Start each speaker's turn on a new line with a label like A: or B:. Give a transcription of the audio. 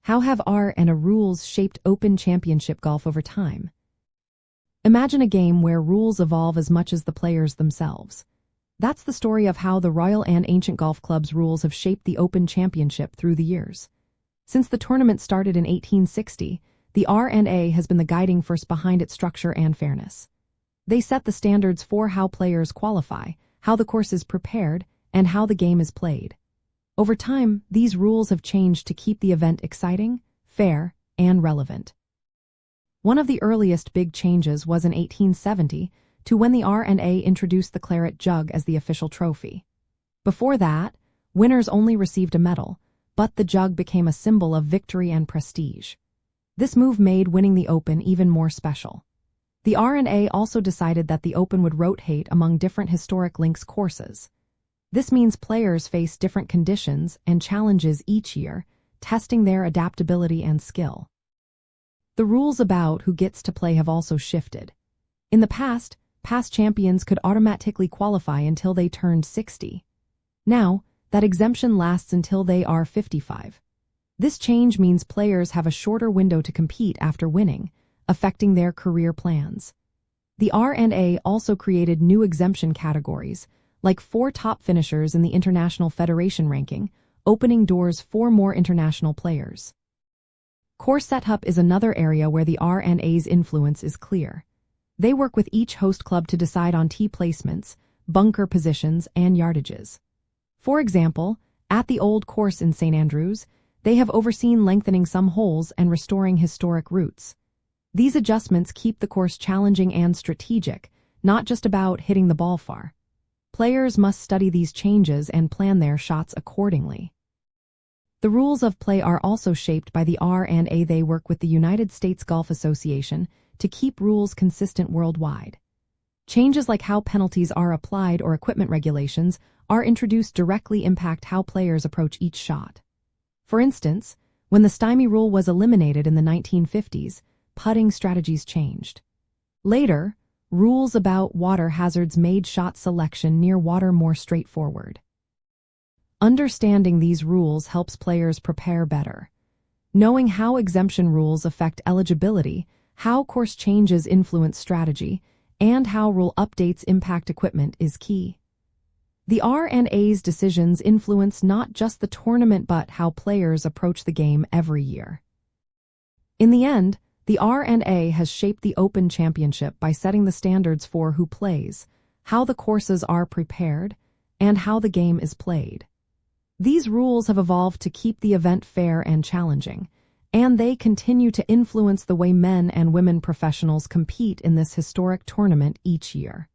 A: How have R&A rules shaped Open Championship golf over time? Imagine a game where rules evolve as much as the players themselves. That's the story of how the Royal and Ancient Golf Club's rules have shaped the Open Championship through the years. Since the tournament started in 1860, the R&A has been the guiding force behind its structure and fairness. They set the standards for how players qualify, how the course is prepared, and how the game is played. Over time, these rules have changed to keep the event exciting, fair, and relevant. One of the earliest big changes was in 1870, to when the R&A introduced the claret jug as the official trophy. Before that, winners only received a medal, but the jug became a symbol of victory and prestige. This move made winning the Open even more special. The R&A also decided that the Open would rotate among different historic links courses. This means players face different conditions and challenges each year, testing their adaptability and skill. The rules about who gets to play have also shifted. In the past champions could automatically qualify until they turned 60. Now, that exemption lasts until they are 55. This change means players have a shorter window to compete after winning, affecting their career plans. The R&A also created new exemption categories, like 4 top finishers in the International Federation ranking, opening doors for more international players. Course setup is another area where the R&A's influence is clear. They work with each host club to decide on tee placements, bunker positions, and yardages. For example, at the Old Course in St. Andrews, they have overseen lengthening some holes and restoring historic routes. These adjustments keep the course challenging and strategic, not just about hitting the ball far. Players must study these changes and plan their shots accordingly. The rules of play are also shaped by the R&A. They work with the United States Golf Association to keep rules consistent worldwide. Changes like how penalties are applied or equipment regulations are introduced directly impact how players approach each shot. For instance, when the stymie rule was eliminated in the 1950s, putting strategies changed. Later, rules about water hazards made shot selection near water more straightforward. Understanding these rules helps players prepare better. Knowing how exemption rules affect eligibility, how course changes influence strategy, and how rule updates impact equipment is key. The R&A's decisions influence not just the tournament but how players approach the game every year. In the end, the R&A has shaped the Open Championship by setting the standards for who plays, how the courses are prepared, and how the game is played. These rules have evolved to keep the event fair and challenging, and they continue to influence the way men and women professionals compete in this historic tournament each year.